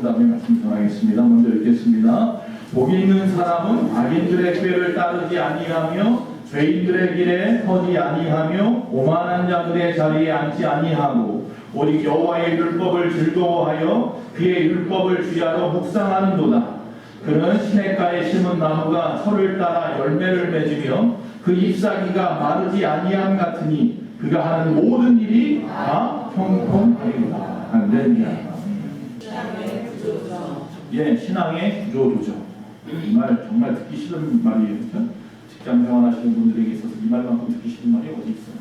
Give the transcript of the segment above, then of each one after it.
다음에 말씀 전하겠습니다. 먼저 읽겠습니다. 복이 있는 사람은 악인들의 꾀를 따르지 아니하며 죄인들의 길에 서지 아니하며 오만한 자들의 자리에 앉지 아니하고 오직 여호와의 율법을 즐거워하여 그의 율법을 주야로 묵상하는도다. 그는 시냇가에 심은 나무가 설을 따라 열매를 맺으며 그 잎사귀가 마르지 아니함 같으니 그가 하는 모든 일이 다 형통하리로다. 할렐루야. 예, 신앙의 구조조정. 이 말 정말 듣기 싫은 말이에요. 그렇죠? 직장 생활하시는 분들에게 있어서 이 말만큼 듣기 싫은 말이 어디 있어요?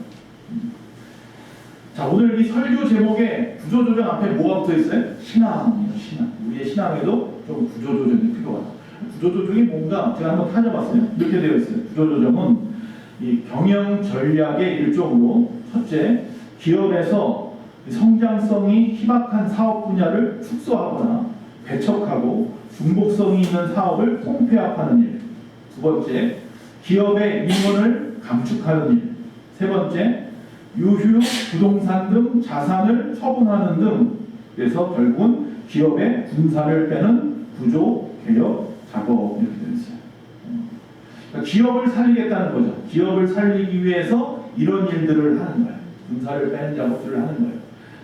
자, 오늘 이 설교 제목에 구조조정 앞에 뭐가 붙어 있어요? 신앙이에요. 신앙. 우리의 신앙에도 좀 구조조정이 필요하다. 구조조정이 뭔가 제가 한번 찾아봤어요. 이렇게 되어 있어요. 구조조정은 이 경영 전략의 일종으로 첫째, 기업에서 성장성이 희박한 사업 분야를 축소하거나 배척하고 중복성이 있는 사업을 통폐합하는 일. 두 번째, 기업의 임원을 감축하는 일. 세 번째, 유휴, 부동산 등 자산을 처분하는 등. 그래서 결국은 기업의 분산을 빼는 구조 개혁 작업 이렇게 되어 있어요. 그러니까 기업을 살리겠다는 거죠. 기업을 살리기 위해서 이런 일들을 하는 거예요. 분산을 빼는 작업들을 하는 거예요.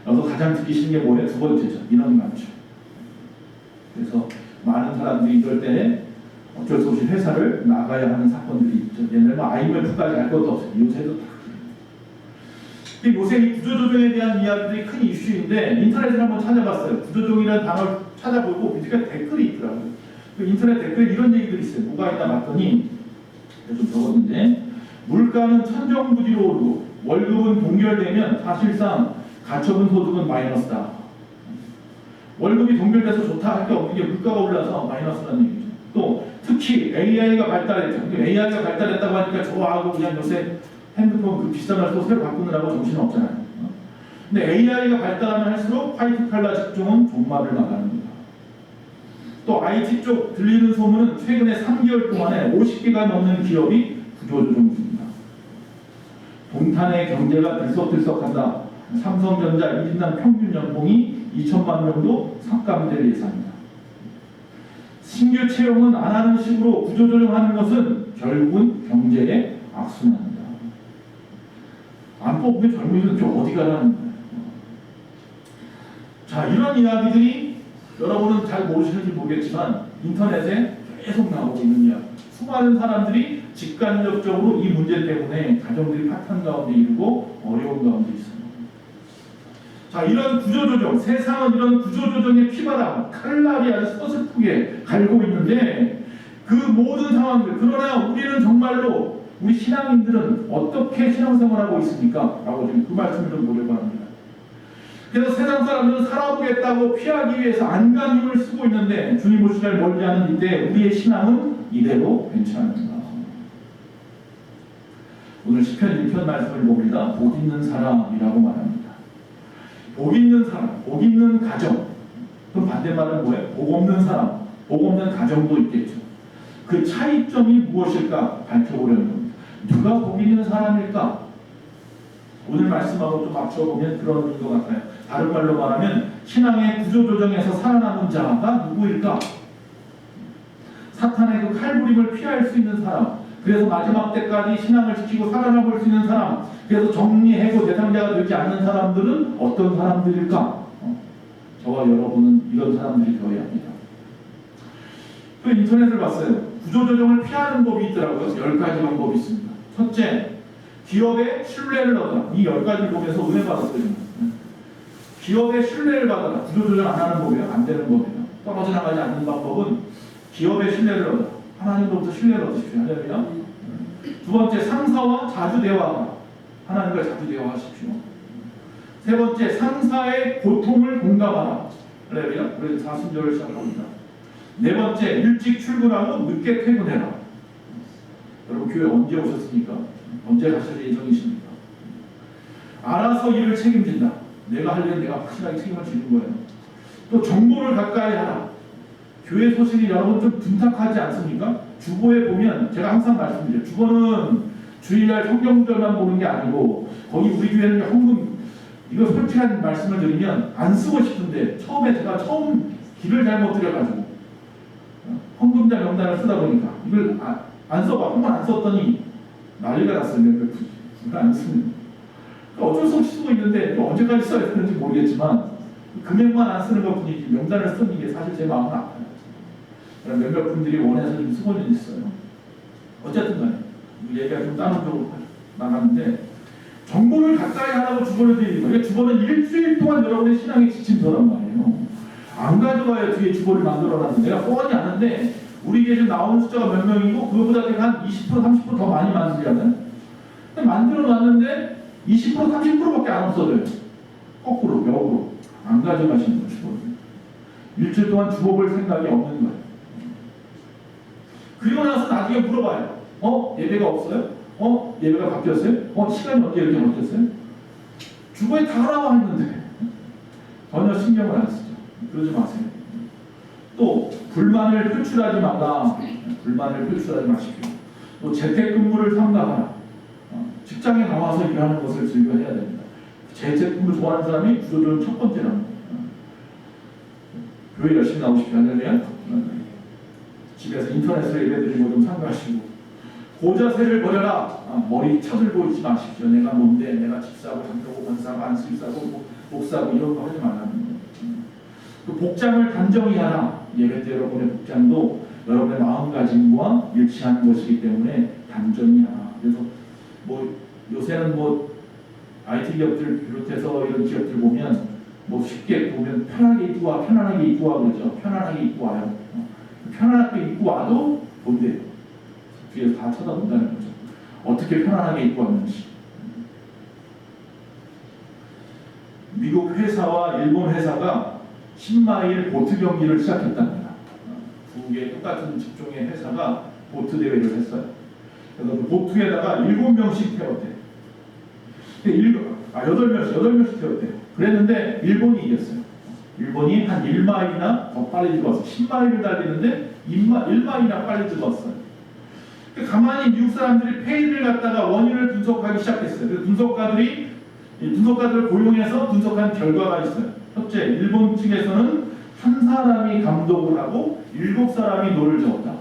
그래서 가장 듣기 싫은 게 뭐예요? 두 번째죠. 인원 감축. 그래서 많은 사람들이 이럴 때 어쩔 수 없이 회사를 나가야 하는 사건들이 있죠. 옛날에 IMF까지 갈 것도 없어요. 요새도 다 그래요. 요새 이 구조조정에 대한 이야기들이 큰 이슈인데 인터넷을 한번 찾아봤어요. 구조조정이라는 단어를 찾아보고 밑에 댓글이 있더라고요. 그 인터넷 댓글에 이런 얘기들이 있어요. 뭐가 있나 봤더니 좀 적었는데 물가는 천정부지로 오르고 월급은 동결되면 사실상 가처분 소득은 마이너스다. 월급이 동결돼서 좋다 할 게 없는 게 물가가 올라서 마이너스라는 얘기죠. 또 특히 AI가 발달했죠. AI가 발달했다고 하니까 좋아하고 그냥 요새 핸드폰 그 비싼 걸 또 새로 바꾸느라고 정신 없잖아요. 근데 AI가 발달하면 할수록 화이트 칼라 직종은 종말을 나가는 겁니다. 또 IT 쪽 들리는 소문은 최근에 3개월 동안에 50개가 넘는 기업이 구조조정 중입니다. 동탄의 경제가 들썩들썩한다. 삼성전자 1인당 평균 연봉이 2천만 명도 삭감될 예상입니다. 신규 채용은 안 하는 식으로 구조조정하는 것은 결국은 경제의 악순환입니다. 안 뽑으면 젊은이들은 좀 어디 가라는 거예요. 자, 이런 이야기들이 여러분은 잘 모르시는지 모르겠지만 인터넷에 계속 나오고 있는 이야기. 수많은 사람들이 직간접적으로 이 문제 때문에 가정들이 파탄 가운데 이르고 어려운 가운데 있습니다. 자, 이런 구조조정, 세상은 이런 구조조정의 피바람, 칼날이 아주 서슬프게 갈고 있는데 그 모든 상황들, 그러나 우리는 정말로 우리 신앙인들은 어떻게 신앙생활하고 있습니까? 라고 지금 그 말씀을 좀 보려고 합니다. 그래서 세상 사람들은 살아보겠다고 피하기 위해서 안간힘을 쓰고 있는데 주님 오실 날 멀지 않은 이때 우리의 신앙은 이대로 괜찮은가? 오늘 시편 1편 말씀을 봅니다. 복 있는 사람이라고 말합니다. 복 있는 사람, 복 있는 가정. 그럼 반대말은 뭐예요? 복 없는 사람, 복 없는 가정도 있겠죠. 그 차이점이 무엇일까 밝혀보려는 겁니다. 누가 복 있는 사람일까? 오늘 말씀하고 좀 맞춰보면 그런 것 같아요. 다른 말로 말하면 신앙의 구조조정에서 살아남은 자가 누구일까? 사탄의 그 칼부림을 피할 수 있는 사람, 그래서 마지막 때까지 신앙을 지키고 살아남을 수 있는 사람, 그래서 정리해고 대상자가 되지 않는 사람들은 어떤 사람들일까? 저와 여러분은 이런 사람들이 되어야 합니다. 또 인터넷을 봤어요. 구조조정을 피하는 법이 있더라고요. 10가지 방법이 있습니다. 첫째, 기업의 신뢰를 얻어라. 이 10가지를 보면서 은혜 받았어요. 기업의 신뢰를 받아라. 구조조정 안 하는 법이에요. 안 되는 법이에요. 떨어져 나가지 않는 방법은 기업의 신뢰를 얻어라. 하나님으로부터 신뢰를 얻으십시오. 할렐루야. 두 번째, 상사와 자주 대화하라. 하나님과 자주 대화하십시오. 세 번째, 상사의 고통을 공감하라. 할렐루야. 그래서 40절을 시작합니다. 네 번째, 일찍 출근하고 늦게 퇴근해라. 여러분 교회 언제 오셨습니까? 언제 가실 예정이십니까? 알아서 일을 책임진다. 내가 할 일은 내가 확실하게 책임을 지는 거예요. 또 정보를 가까이 하라. 교회 소식이 여러분 좀 둔탁하지 않습니까? 주보에 보면 제가 항상 말씀드려요. 주보는 주일날 성경 구절만 보는 게 아니고 거기 우리 교회는 헌금, 이거 솔직한 말씀을 드리면 안 쓰고 싶은데 처음에 제가 처음 길을 잘못 들여가지고 헌금자 명단을 쓰다 보니까 이걸 안 써봐. 한 번 안 썼더니 난리가 났어요. 몇몇 분이 이걸 안 쓰는. 그러니까 어쩔 수 없이 쓰고 있는데 또 언제까지 써야 되는지 모르겠지만 금액만 안 쓰는 것 뿐이지 명단을 쓰는 게 사실 제 마음은 아파요. 몇몇 분들이 원해서 좀 쓰고는 있어요. 어쨌든 간에 얘기가 좀 다른 쪽으로 나가는데 정보를 가까이 하라고 주보를 드리는 거예요. 주보는 일주일 동안 여러분의 신앙의 지침서란 말이에요. 안 가져가야 뒤에 주보를 만들어놨는데 내가 뻔히 아는데 우리 교회 나오는 숫자가 몇 명이고 그거보다 한 20% 30% 더 많이 만들잖아요. 근데 만들어놨는데 20% 30%밖에 안 없어져요. 거꾸로 역으로 안 가져가시는 거예요. 주보를. 일주일 동안 주보 볼 생각이 없는 거예요. 그리고 나서 나중에 물어봐요. 예배가 없어요? 예배가 바뀌었어요? 시간이 언제 이렇게 바뀌었어요? 주보에 다 나와 있는데 전혀 신경을 안 쓰죠. 그러지 마세요. 또 불만을 표출하지 말라. 불만을 표출하지 마십시오. 또 재택근무를 삼가하라. 직장에 나와서 일하는 것을 즐겨해야 됩니다. 재택근무 좋아하는 사람이 구조조는 첫 번째랍니다. 교회 열심히 나오십시오. 할렐루야. 집에서 인터넷으로 예배드리고 좀 참가하시고 고자세를 버려라. 머리 쳐들고 있지 마십시오. 내가 뭔데 내가 집사고 장사고 권사고 안수사고 목사고 이런 거 하지 말라는 거예요. 또 복장을 단정히 하라. 예배 때 여러분의 복장도 여러분의 마음가짐과 일치하는 것이기 때문에 단정히 하라. 그래서 요새는 IT 기업들 비롯해서 이런 기업들 보면 쉽게 보면 편하게 입고 와 그러죠. 편안하게 입고 와요. 편안하게 입고 와도 본대요. 뒤에서 다 쳐다본다는 거죠. 어떻게 편안하게 입고 왔는지. 미국 회사와 일본 회사가 10마일 보트 경기를 시작했답니다. 두 개 똑같은 직종의 회사가 보트 대회를 했어요. 그래서 그 보트에다가 7명씩 태웠대요. 8명씩 태웠대요. 그랬는데 일본이 이겼어요. 일본이 한 1마일이나 더 빨리 들어왔어요. 10마일을 달리는데 1마일이나 빨리 들어왔어요. 가만히 미국 사람들이 페이를 갖다가 원인을 분석하기 시작했어요. 그래서 분석가들을 고용해서 분석한 결과가 있어요. 첫째, 일본 측에서는 한 사람이 감독을 하고 7사람이 노를 저었다.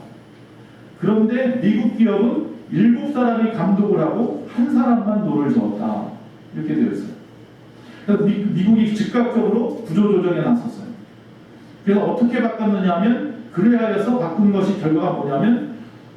그런데 미국 기업은 7사람이 감독을 하고 한 사람만 노를 저었다. 이렇게 되어 있어요. 그래서 미국이 즉각적으로 구조조정에 나섰어요. 그래서 어떻게 바꿨느냐 하면 그래야해서 바꾼 것이 결과가 뭐냐면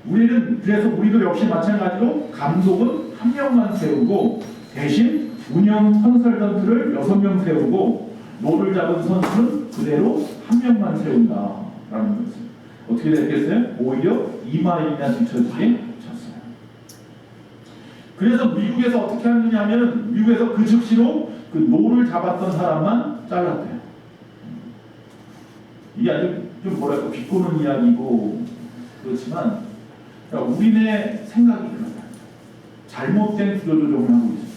우리도 역시 마찬가지로 감독은 1명만 세우고 대신 운영 컨설턴트를 6명 세우고 노를 잡은 선수는 그대로 1명만 세운다라는 거였어요. 어떻게 됐겠어요? 오히려 2마일이나 뒤처지게 쳤어요. 그래서 미국에서 어떻게 하느냐 하면 미국에서 그 즉시로 그 노를 잡았던 사람만 잘랐대요. 이게 아주 좀 비꼬는 이야기고 그렇지만 우리네 생각이 그렇다. 잘못된 구조조정을 하고 있어요.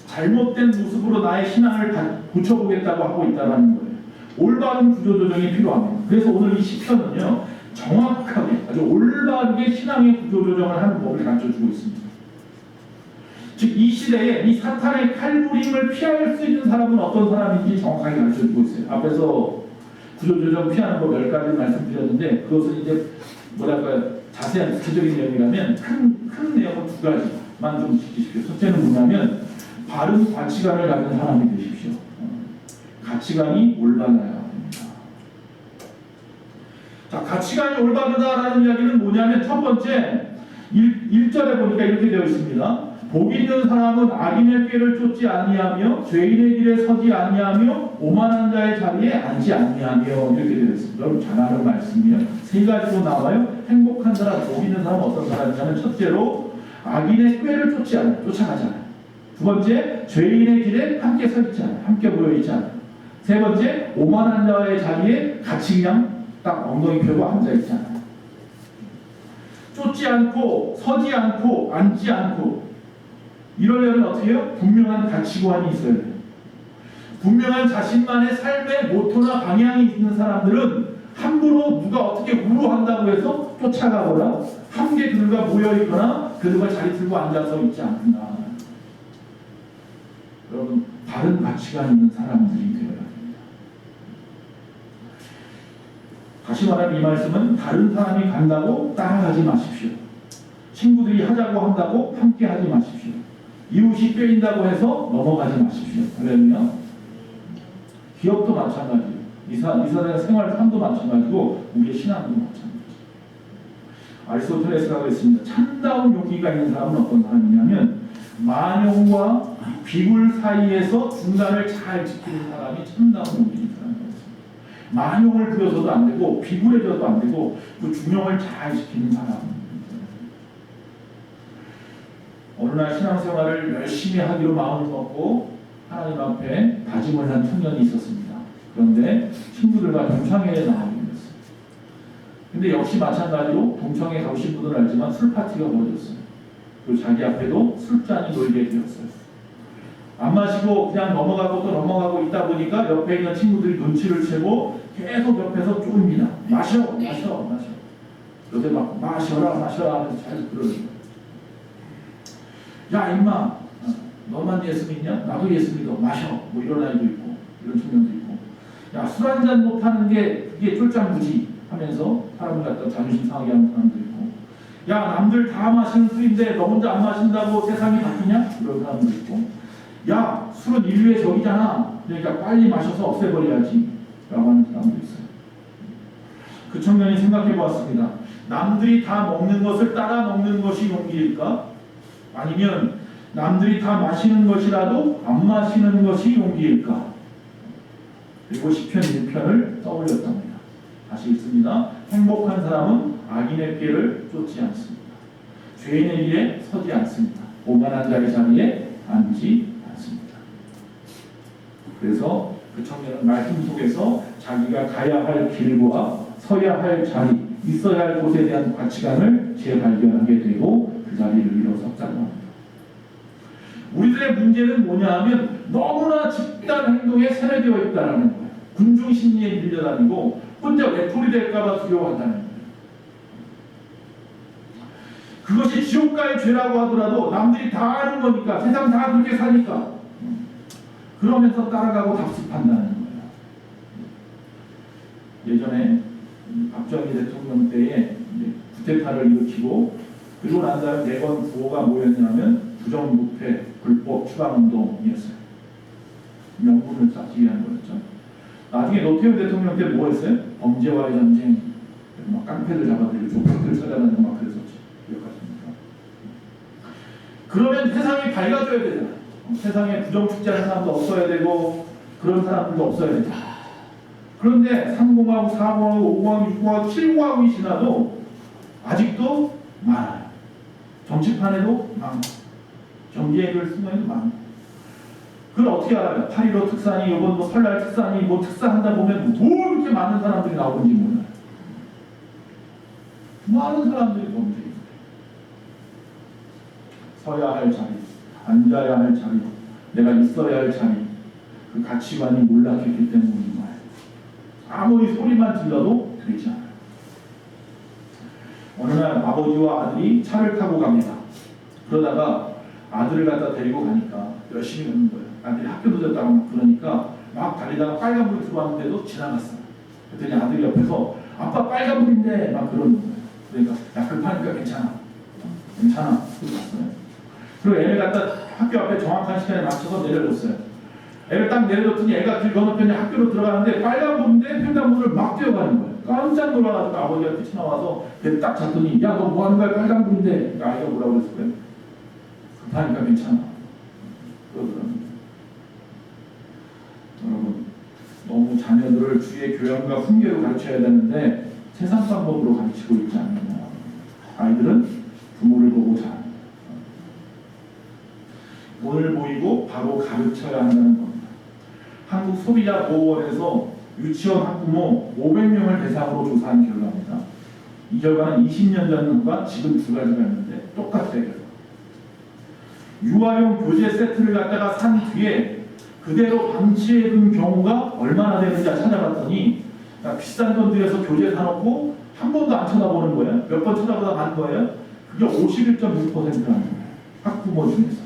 잘못된 모습으로 나의 신앙을 고쳐보겠다고 하고 있다는 거예요. 올바른 구조조정이 필요합니다. 그래서 오늘 이 시편은요 정확하게 아주 올바르게 신앙의 구조조정을 하는 법을 가르쳐주고 있습니다. 즉 이 시대에 이 사탄의 칼부림을 피할 수 있는 사람은 어떤 사람인지 정확하게 가르쳐주고 있어요. 앞에서 구조조정 피하는 법 10가지 말씀드렸는데 그것은 이제 자세한 구체적인 내용이라면 큰 내용은 2가지만 좀 지키십시오. 첫째는 뭐냐면 바른 가치관을 가진 사람이 되십시오. 가치관이 올바라야 됩니다. 자, 가치관이 올바르다라는 이야기는 뭐냐면 첫 번째 1절에 보니까 이렇게 되어 있습니다. 복 있는 사람은 악인의 꾀를 쫓지 아니하며 죄인의 길에 서지 아니하며 오만한 자의 자리에 앉지 아니하며 이렇게 되어 있습니다. 여러분 잘 아는 말씀이에요. 3가지로 나와요. 행복한 사람, 복 있는 사람은 어떤 사람이냐면 첫째로 악인의 꾀를 쫓아가지 않아요. 두 번째, 죄인의 길에 함께 서 있지 않아요. 함께 모여 있지 않아요. 세 번째, 오만한 자의 자리에 같이 그냥 딱 엉덩이 펴고 앉아 있지 않아요. 쫓지 않고 서지 않고 앉지 않고 이러려면 어떻게 해요? 분명한 가치관이 있어야 돼요. 분명한 자신만의 삶의 모토나 방향이 있는 사람들은 함부로 누가 어떻게 우로한다고 해서 쫓아가거나 함께 그들과 모여있거나 그들과 자리 들고 앉아서 있지 않는다. 여러분 바른 가치관 있는 사람들이 되어야 됩니다. 다시 말하면 이 말씀은 다른 사람이 간다고 따라가지 마십시오. 친구들이 하자고 한다고 함께 하지 마십시오. 이웃이 꿰인다고 해서 넘어가지 마십시오. 할렐루야. 기업도 마찬가지예요. 이사의 생활 삶도 마찬가지고 우리의 신앙도 마찬가지예요. 아리스토텔레스가 그랬습니다. 참다운 용기가 있는 사람은 어떤 사람이냐면 만용과 비굴 사이에서 중간을 잘 지키는 사람이 참다운 용기 있는 사람이었습니다. 만용을 부려서도 안 되고 비굴해져도 안 되고 그 중용을 잘 지키는 사람. 어느 날 신앙생활을 열심히 하기로 마음을 먹고 하나님 앞에 다짐을 한 청년이 있었습니다. 그런데 친구들과 동창회에 나가게 됐어요. 근데 역시 마찬가지로 동창회 가보신 분은 알지만 술 파티가 벌어졌어요. 그리고 자기 앞에도 술잔이 놓이게 되었어요. 안 마시고 그냥 넘어가고 또 넘어가고 있다 보니까 옆에 있는 친구들이 눈치를 채고 계속 옆에서 쪼입니다. 마셔. 요새 막 마셔라 하면서 잘 그러는 거예요. 야 임마, 너만 예수 믿냐? 나도 예수 믿어. 마셔. 뭐 이런 아이도 있고 이런 청년도 있고. 야 술 한잔 못하는 게 그게 쫄짱무지 하면서 사람을 갖다 자존심 상하게 하는 사람도 있고. 야 남들 다 마시는 술인데 너 혼자 안 마신다고 세상이 바뀌냐? 이런 사람도 있고. 야 술은 인류의 적이잖아. 그러니까 빨리 마셔서 없애버려야지 라고 하는 사람도 있어요. 그 청년이 생각해 보았습니다. 남들이 다 먹는 것을 따라 먹는 것이 용기일까? 아니면 남들이 다 마시는 것이라도 안 마시는 것이 용기일까? 그리고 시편 1편을 떠올렸답니다. 다시 읽습니다. 행복한 사람은 악인의 꾀를 쫓지 않습니다. 죄인의 길에 서지 않습니다. 오만한 자의 자리에 앉지 않습니다. 그래서 그 청년은 말씀 속에서 자기가 가야 할 길과 서야 할 자리, 있어야 할 곳에 대한 가치관을 재발견하게 되고 그 자리를 일어섰다고 합니다. 우리들의 문제는 뭐냐 하면 너무나 집단 행동에 세뇌되어 있다는 거예요. 군중 심리에 밀려다니고 혼자 외톨이 될까봐 두려워한다는 거예요. 그것이 지옥가의 죄라고 하더라도 남들이 다 아는 거니까 세상 다 그렇게 사니까 그러면서 따라가고 답습한다는 거예요. 예전에 박정희 대통령 때에 쿠데타를 일으키고 그리고 난 다음에 매번 구호가 뭐였냐면 부정부패 불법 추방운동이었어요. 명분을 쌓기 위한 거였죠. 나중에 노태우 대통령 때 뭐 했어요? 범죄와의 전쟁, 막 깡패들 잡아들이고 조폭들 찾아다니고 막 그랬었지. 기억하십니까? 그러면 세상이 밝아져야 되잖아요. 세상에 부정축제하는 사람도 없어야 되고 그런 사람들도 없어야 되잖아. 그런데 3공화국, 4공화국, 5공화국, 6공화국, 7공화국이 지나도 아직도 많아요. 정치판에도 많고 경제를 쓰면 많고. 그걸 어떻게 알아요? 8.15 특사니 이번 뭐 설날 특사니 뭐 특사한다 보면 뭐 이렇게 많은 사람들이 나오는지 몰라요. 많은 사람들이 범죄 있어요. 서야 할 자리, 앉아야 할 자리, 내가 있어야 할 자리, 그 가치관이 몰락했기 때문인 거예요. 아무리 소리만 질러도 되지 않아요. 어느 날 아버지와 아들이 차를 타고 갑니다. 그러다가 아들을 갖다 데리고 가니까 열심히 걷는 거예요. 아들이 학교도 됐다고 막 그러니까 막 달리다가 빨간불이 들어왔는데도 지나갔어요. 그랬더니 아들이 옆에서 아빠 빨간불인데 막 그러는 거예요. 그러니까 야 급하니까 괜찮아. 그리고 갔어요. 그리고 애를 갖다 학교 앞에 정확한 시간에 맞춰서 내려줬어요. 애를 딱 내려줬더니 애가 길 건너편에 학교로 들어가는데 빨간불인데 횡단불을 막 뛰어가는 거예요. 깜짝 놀라가지고 아버지가 뛰쳐나와서 걔를 딱 잡더니 야 너 뭐 하는 거야 빨간불인데. 그러니까 아이가 뭐라고 그랬을까요? 급하니까 괜찮아. 그러더라고요. 여러분 너무 자녀들을 주의 교양과 훈계로 가르쳐야 되는데 세상 방법으로 가르치고 있지 않느냐. 아이들은 부모를 보고 자랍니다. 오늘 보이고 바로 가르쳐야 한다는 겁니다. 한국 소비자 보호원에서 유치원 학부모 500명을 대상으로 조사한 결과입니다. 이 결과는 20년 전과 지금 두 가지가 있는데 똑같아요. 유아용 교재 세트를 갖다가 산 뒤에 그대로 방치해둔 경우가 얼마나 되는지 찾아봤더니 비싼 돈 들여서 교재 사놓고 한 번도 안 쳐다보는 거예요. 몇 번 쳐다보다 간 거예요. 그게 51.6%라는 거예요. 학부모 중에서.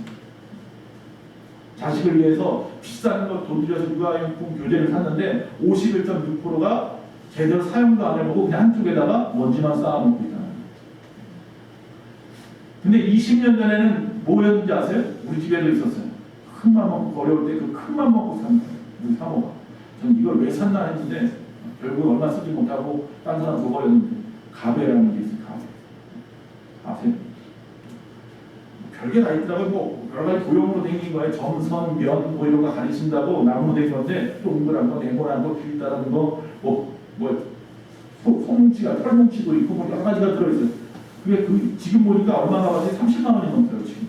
자식을 위해서 비싼 거 돈 들여서 유아용품 교재를 샀는데 51.6%가 제대로 사용도 안 해보고 그냥 한쪽에다가 먼지만 쌓아놓고 있잖아요. 근데 20년 전에는 뭐였는지 아세요? 우리 집에도 있었어요. 큰 맘 먹고 어려울 때 그 큰 맘 먹고 산 거예요. 우리 사모가. 전 이걸 왜 샀나 했는데 결국 얼마 쓰지 못하고 딴 사람 줘버렸는데 가베라는 게 있어요. 가베. 아세요? 별게 다 있더라고요. 뭐 여러 가지 도형으로 생긴 거에 점선, 면 뭐 이런 거 가르친다고 나무로 된 건데 동그란 거, 네모난 거, 길다란 거, 소뭉치가 털뭉치도 있고 뭐 여러 가지가 들어있어요. 그게 지금 보니까 얼마나 가지 30만 원이 넘어요 지금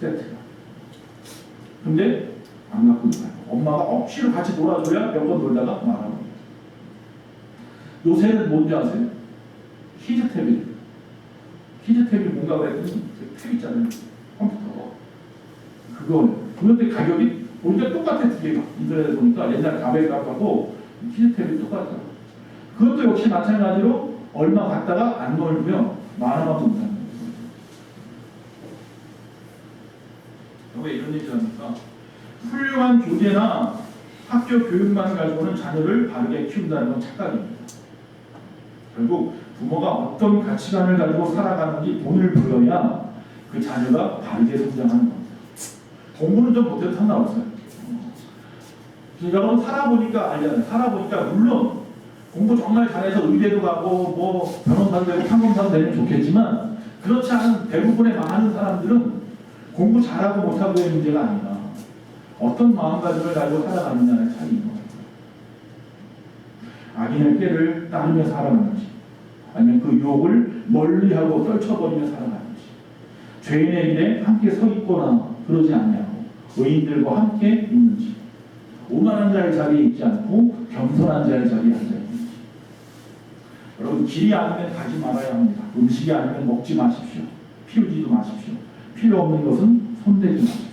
세트가. 근데 안 갖고 놀아요. 엄마가 억지로 같이 놀아줘야 몇 번 놀다가 말아버려요. 요새는 뭔지 아세요? 히즈탭이. 히즈탭이 뭔가 그랬더니 탭 있잖아요. 컴퓨터. 그거예요. 그런데 가격이 보니까 똑같아 두 개가. 인터넷에 보니까 옛날 가베값하고 히즈탭이 똑같아요. 그것도 역시 마찬가지로 얼마 갖다가 안 놀고요. 만화만 못하는 거예요. 왜 이런 얘기를 합니까? 훌륭한 교재나 학교 교육만 가지고는 자녀를 바르게 키운다는 건 착각입니다. 결국 부모가 어떤 가치관을 가지고 살아가는지 돈을 벌여야 그 자녀가 바르게 성장하는 겁니다. 공부는 좀 못해도 상관없어요. 여러분 살아보니까 알잖아요. 살아보니까 물론 공부 정말 잘해서 의대도 가고 뭐 변호사도 되고 판검사도 되면 좋겠지만 그렇지 않은 대부분의 많은 사람들은 공부 잘하고 못하고의 문제가 아니라 어떤 마음가짐을 가지고 살아가느냐의 차이인 거예요. 악인의 꾀를 따르며 살아가는지 아니면 그 유혹을 멀리하고 떨쳐버리며 살아가는지 죄인의 길에 함께 서 있거나 그러지 않냐고 의인들과 함께 있는지 오만한 자의 자리에 있지 않고 겸손한 자의 자리에 앉아 있는지. 여러분 길이 아니면 가지 말아야 합니다. 음식이 아니면 먹지 마십시오. 피우지도 마십시오. 필요 없는 것은 손대지 마십시오.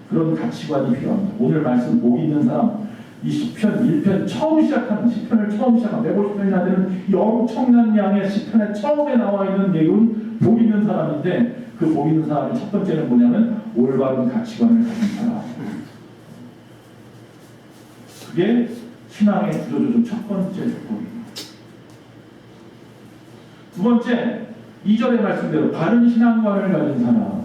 그런 가치관이 필요합니다. 오늘 말씀 복 있는 사람 이 시편 1편 처음 시작하는 시편을 처음 시작한 150편이나 되는 이 엄청난 양의 시편에 처음에 나와 있는 내용은 복 있는 사람인데 그 복 있는 사람의 첫 번째는 뭐냐면 올바른 가치관을 가진 사람. 그게 신앙의 구조조정 첫 번째 조건입니다. 두 번째 2절의 말씀대로 바른 신앙관을 가진 사람.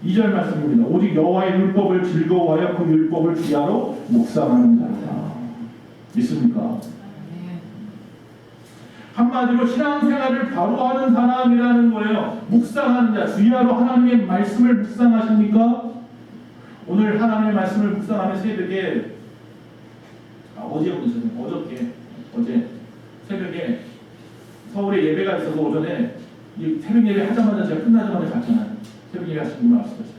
2절 말씀입니다. 오직 여호와의 율법을 즐거워하여 그 율법을 주야로 묵상하는 자다. 믿습니까? 한마디로 신앙생활을 바로 하는 사람이라는 거예요. 묵상하는 자, 주야로 하나님의 말씀을 묵상하십니까? 오늘 하나님의 말씀을 묵상하는 새벽에 어제 새벽에 서울에 예배가 있어서 오전에 이 새벽 예배 하자마자 제가 끝나자마자 갔잖아요. 새벽 예배 하신 분은 아시다시피.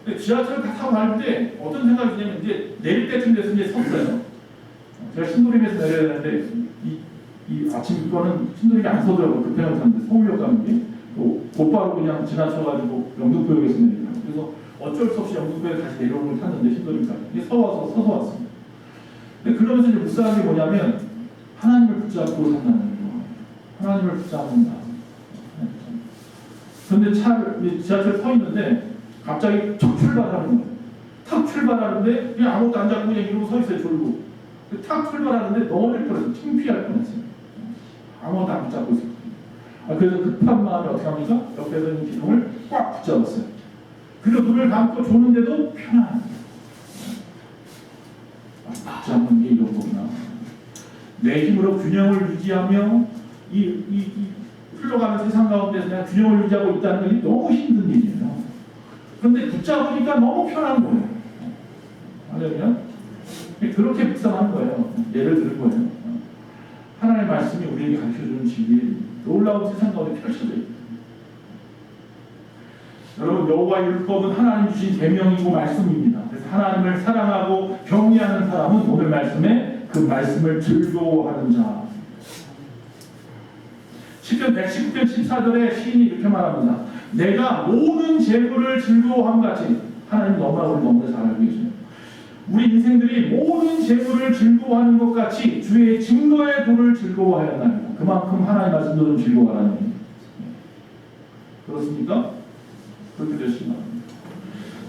근데 지하철을 다 타고 갈 때 어떤 생각이 드냐면 이제 내릴 때쯤 돼서 이제 섰어요. 제가 신도림에서 내려야 되는데 이 아침 이거는 신도림이 안 서더라고요. 급행을 탔는데 서울역 가는 게 곧바로 그냥 지나쳐가지고 영등포역에서 내리더라고요. 그래서 어쩔 수 없이 영등포역에 다시 내려오는 걸 탔는데 신도림까지. 이게 서서 왔습니다. 근데 그러면서 이제 묵상한 게 뭐냐면 하나님을 붙잡고 산다는 거예요. 하나님을 붙잡는다. 그런데 지하철 서 있는데 갑자기 탁 출발하는 거예요. 탁 출발하는데 그냥 아무것도 안 잡고 그냥 이러고 서 있어요. 졸고. 탁 출발하는데 넘어질 뻔했어요. 창피할 뻔했어요. 아무것도 안 붙잡고 있어요. 그래서 급한 마음에 어떻게 합니까? 옆에서 있는 기둥을 꽉 붙잡았어요. 그리고 눈을 감고 조는데도 편안합니다. 붙잡는 게 이런 거구나. 내 힘으로 균형을 유지하며 이 흘러가는 세상 가운데서 그냥 균형을 유지하고 있다는 것이 너무 힘든 일이에요. 그런데 붙잡으니까 너무 편한 거예요. 알려면 그렇게 묵상하는 거예요. 예를 들은 거예요. 하나님의 말씀이 우리에게 가르쳐주는 진리 놀라운 세상 가운데 펼쳐져 있다. 여러분 여호와의 율법은 하나님 주신 계명이고 말씀입니다. 그래서 하나님을 사랑하고 경외하는 사람은 오늘 말씀에 그 말씀을 즐거워하는 자. 시편 119편 14절에 시인이 이렇게 말합니다. 내가 모든 재물을 즐거워함 같이 하나님 너무나 우리 너무나 잘 알고 계세요. 우리 인생들이 모든 재물을 즐거워하는 것 같이 주의 증거의 도를 즐거워해야 합니다. 그만큼 하나님의 말씀도 좀 즐거워하라는 얘기입니다. 그렇습니까? 그렇게 되시기 바랍니다.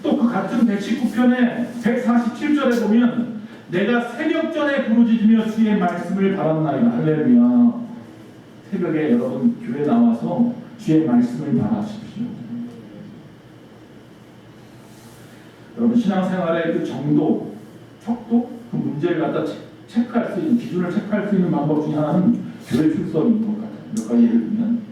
또 그 같은 119편의 147절에 보면 내가 새벽 전에 부르짖으며 주의 말씀을 바랐나이다. 할렐루야. 새벽에 여러분 교회 나와서 주의 말씀을 바라십시오. 여러분 신앙생활의 그 정도, 척도, 그 문제를 갖다 체크할 수 있는, 기준을 체크할 수 있는 방법 중에 하나는 교회 출석인 것 같아요. 몇 가지 예를 들면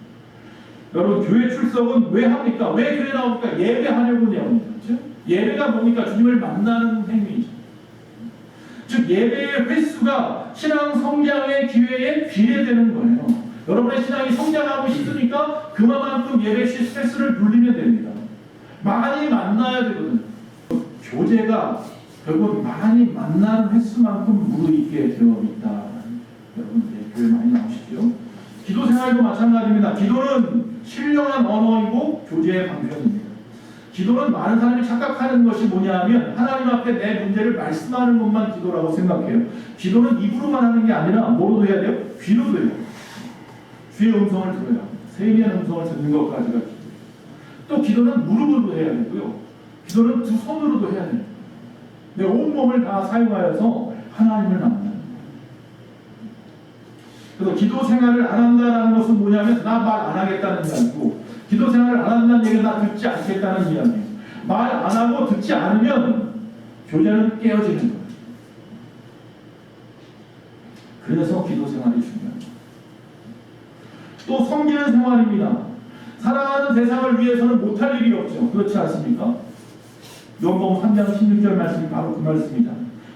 여러분 교회 출석은 왜 합니까? 왜 교회 나옵니까? 예배하려고 나옵니다. 그렇죠? 예배가 뭡니까? 주님을 만나는 행위죠. 즉 예배의 횟수가 신앙 성장의 기회에 비례되는 거예요. 여러분의 신앙이 성장하고 싶으니까 그만큼 예배 횟수를 늘리면 됩니다. 많이 만나야 되거든요. 교제가 결국 많이 만나는 횟수만큼 무르익게 되어 있다. 여러분 교회 많이 나오시죠? 기도 생활도 마찬가지입니다. 기도는 신령한 언어이고 교제의 방편입니다. 기도는 많은 사람이 착각하는 것이 뭐냐 하면 하나님 앞에 내 문제를 말씀하는 것만 기도라고 생각해요. 기도는 입으로만 하는 게 아니라 뭐로도 해야 돼요? 귀로도 해요. 주의 음성을 들어야 합니다. 세미한 음성을 듣는 것까지가 기도예요. 또 기도는 무릎으로도 해야 되고요. 기도는 두 손으로도 해야 돼요. 내 온몸을 다 사용하여서 하나님을 만나는 거예요. 그래서 기도 생활을 안 한다는 것은 뭐냐면 나 말 안 하겠다는 게 아니고 기도 생활을 안 한다는 얘기는 나 듣지 않겠다는 이야기예요. 말 안 하고 듣지 않으면 교제는 깨어지는 거예요. 그래서 기도 생활이 중요합니다. 또 섬기는 생활입니다. 사랑하는 대상을 위해서는 못할 일이 없죠. 그렇지 않습니까? 요한복음 3장 16절 말씀이 바로 그 말씀이다.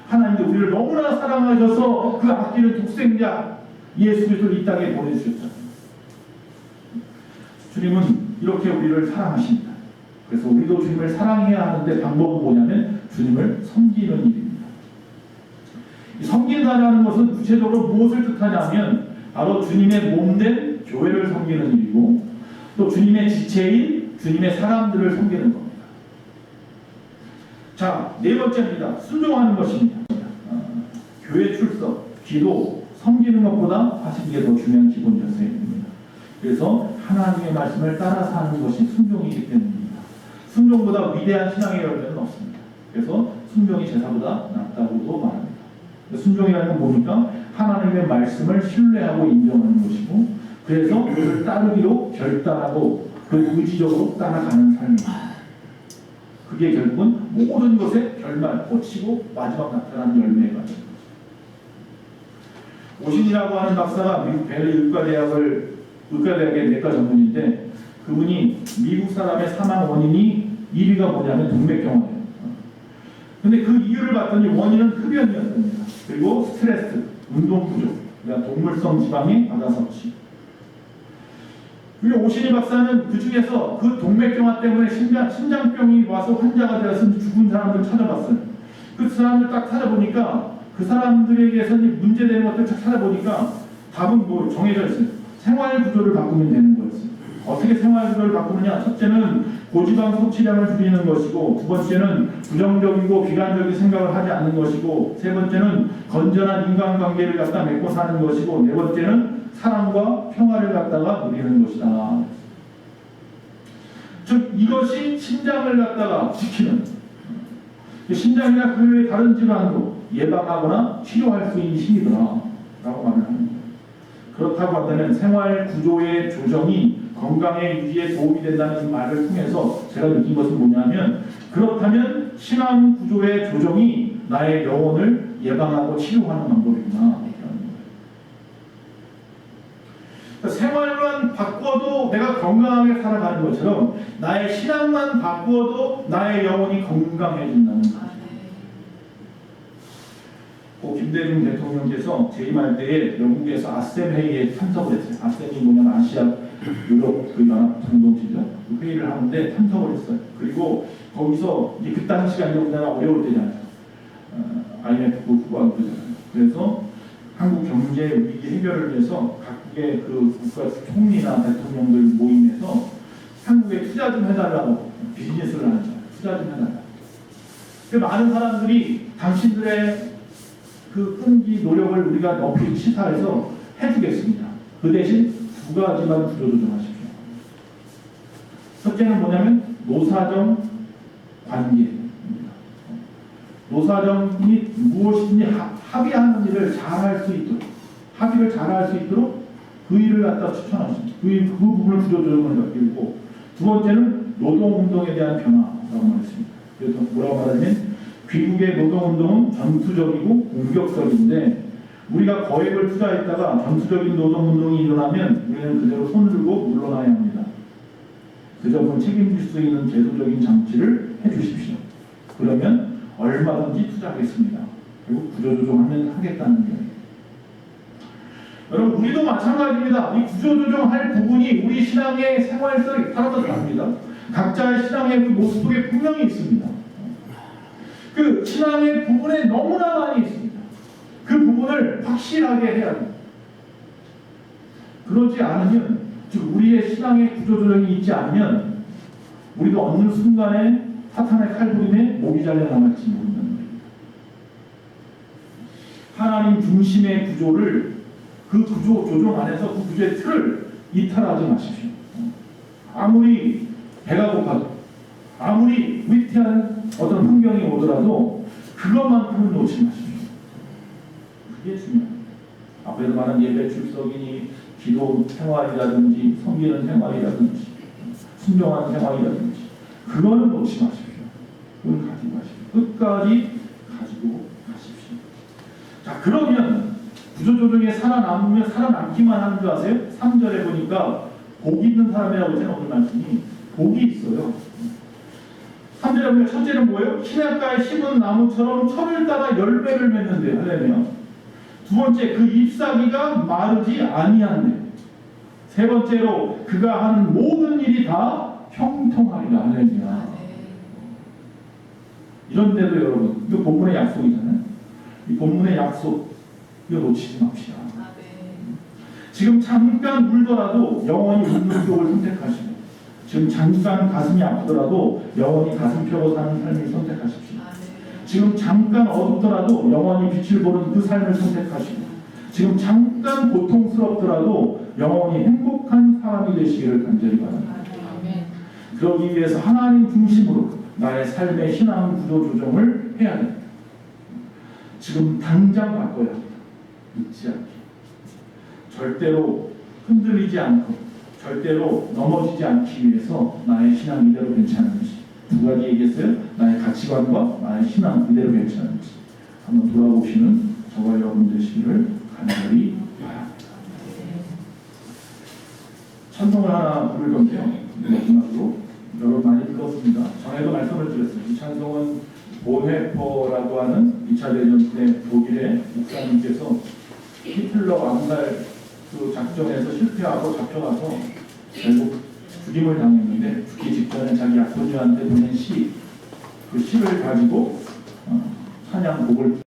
하나님도 우리를 너무나 사랑하셔서 그 아끼는 독생자 예수 그리스도를 이 땅에 보내주셨다. 주님은 이렇게 우리를 사랑하십니다. 그래서 우리도 주님을 사랑해야 하는데 방법은 뭐냐면 주님을 섬기는 일입니다. 섬긴다는 것은 구체적으로 무엇을 뜻하냐면 바로 주님의 몸된 교회를 섬기는 일이고 또 주님의 지체인 주님의 사람들을 섬기는 겁니다. 자, 네 번째입니다. 순종하는 것입니다. 교회 출석, 기도, 섬기는 것보다 하시는 게 더 중요한 기본 열쇠입니다. 그래서 하나님의 말씀을 따라서 하는 것이 순종이기 때문입니다. 순종보다 위대한 신앙의 열매는 없습니다. 그래서 순종이 제사보다 낫다고도 말합니다. 순종이라는 건 뭡니까? 하나님의 말씀을 신뢰하고 인정하는 것이고 그래서 그를 따르기로 결단하고 그 의지적으로 따라가는 삶입니다. 그게 결국은 모든 것의 결말, 꽂히고 마지막 나타나는 열매가 됩니다. 오신이라고 하는 박사가 미국 벨리 의과대학의 내과 전문인데 그분이 미국 사람의 사망 원인이 1위가 뭐냐면 동맥경화예요. 근데 그 이유를 봤더니 원인은 흡연이었습니다. 그리고 스트레스, 운동 부족, 그러니까 동물성 지방의 과다 섭취. 그리고 오신이 박사는 그 중에서 그 동맥경화 때문에 심장병이 와서 환자가 되어서 죽은 사람들 찾아봤어요. 그 사람들 딱 찾아보니까 그 사람들에게서 문제되는 것들 찾아보니까 답은 뭐 정해져 있어요. 생활 구조를 바꾸면 되는 거였어요. 어떻게 생활 구조를 바꾸느냐? 첫째는 고지방 섭취량을 줄이는 것이고 두 번째는 부정적이고 비관적인 생각을 하지 않는 것이고 세 번째는 건전한 인간관계를 갖다 맺고 사는 것이고 네 번째는 사랑과 평화를 갖다가 누리는 것이다. 즉 이것이 신장을 갖다가 지키는 신장이나 그 외의 다른 질환도 예방하거나 치료할 수 있는 힘이더라 라고 말을 하는 거예요. 그렇다고 한다면 생활 구조의 조정이 건강의 유지에 도움이 된다는 이 말을 통해서 제가 느낀 것은 뭐냐면 그렇다면 신앙 구조의 조정이 나의 영혼을 예방하고 치료하는 방법이구나. 생활만 바꿔도 내가 건강하게 살아가는 것처럼 나의 신앙만 바꿔도 나의 영혼이 건강해진다는 거죠. 김대중 대통령께서 재임할 때에 영국에서 아셈 회의에 참석을 했어요. 아셈이 뭐냐면 아시아 유럽 그 연합 공동체죠. 그 회의를 하는데 참석을 했어요. 그리고 거기서 이제 그 당시가 우리나라 어려울 때잖아요. IMF 후보하고 그러잖아요. 그래서 한국 경제 위기 해결을 위해서 각국의 그 국가 총리나 대통령들 모임에서 한국에 투자 좀 해달라고 비즈니스를 하는 거예요. 투자 좀 해달라. 그 많은 사람들이 당신들의 그 끈기 노력을 우리가 높이 시사해서 해주겠습니다. 그 대신 두 가지만 구조조정하십시오. 첫째는 뭐냐면 노사정 관계입니다. 노사정이 무엇이든지 합의하는 일을 잘할 수 있도록, 합의를 잘할 수 있도록 그 일을 갖다 추천하십니다. 그 부분을 구조조정을 바뀌고, 두 번째는 노동운동에 대한 변화라고 말했습니다. 그래서 뭐라고 말하냐면 귀국의 노동운동은 전투적이고 공격적인데 우리가 거액을 투자했다가 전투적인 노동운동이 일어나면 우리는 그대로 손을 들고 물러나야 합니다. 그 점을 책임질 수 있는 제도적인 장치를 해주십시오. 그러면 얼마든지 투자하겠습니다. 그리고 구조조정하면 하겠다는 거예요. 여러분, 우리도 마찬가지입니다. 이 구조조정할 부분이 우리 신앙의 생활에서 따라서 다릅니다. 각자의 신앙의 그 모습 속에 분명히 있습니다. 그 신앙의 부분에 너무나 많이 있습니다. 그 부분을 확실하게 해야 됩니다. 그러지 않으면, 즉 우리의 신앙의 구조조정이 있지 않으면 우리도 어느 순간에 사탄의 칼부림에 목이 잘려 남을지 모른다는 거예요. 하나님 중심의 구조를, 그 구조 조정 안에서 그 구조의 틀을 이탈하지 마십시오. 아무리 배가 고파도, 아무리 위태한 어떤 환경이 오더라도 그것만큼은 놓지 마십시오. 그게 중요합니다. 앞에서 말한 예배 출석이니 기도 생활이라든지 섬기는 생활이라든지 순종하는 생활이라든지 그거는 놓지 마십시오. 그건 가지고 가십시오. 끝까지 가지고 가십시오. 자, 그러면 구조조정에 살아남기만 하는 줄 아세요? 3절에 보니까 복이 있는 사람이라고 제가 오늘 말씀이 복이 있어요. 3절에 보면 첫째는 뭐예요? 시냇가에 심은 나무처럼 철을 따라 열매를 맺는데 할렐루야. 두 번째, 그 잎사귀가 마르지 아니한데. 세 번째로, 그가 하는 모든 일이 다 형통하리라. 할렐루야. 이런데도 여러분, 이거 본문의 약속이잖아요. 이 본문의 약속, 이거 놓치지 맙시다. 지금 잠깐 울더라도 영원히 웃는 쪽을 선택하시고, 지금 잠깐 가슴이 아프더라도 영원히 가슴 펴고 사는 삶을 선택하십시오. 지금 잠깐 어둡더라도 영원히 빛을 보는 그 삶을 선택하시고, 지금 잠깐 고통스럽더라도 영원히 행복한 사람이 되시기를 간절히 바랍니다. 그러기 위해서 하나님 중심으로 나의 삶의 신앙 구조 조정을 해야 됩니다. 지금 당장 바꿔야 합니다. 잊지 않게. 절대로 흔들리지 않고 절대로 넘어지지 않기 위해서 나의 신앙 이대로 괜찮은지, 두 가지 얘기했어요. 나의 가치관과 나의 신앙 이대로 괜찮은지 한번 돌아보시는 저와 여러분 되시기를 간절히 바랍니다. 찬송을 하나 부를 건데요. 마지막으로 여러분 많이 들었습니다. 전에도 말씀을 드렸어요. 이 찬송은 보헤퍼라고 하는 2차 대전 때 독일의 목사님께서 히틀러 암살 그 작전에서 실패하고 잡혀가서 결국 죽임을 당했는데 죽기 직전에 자기 약혼녀한테 보낸 시, 그 시를 가지고 찬양곡을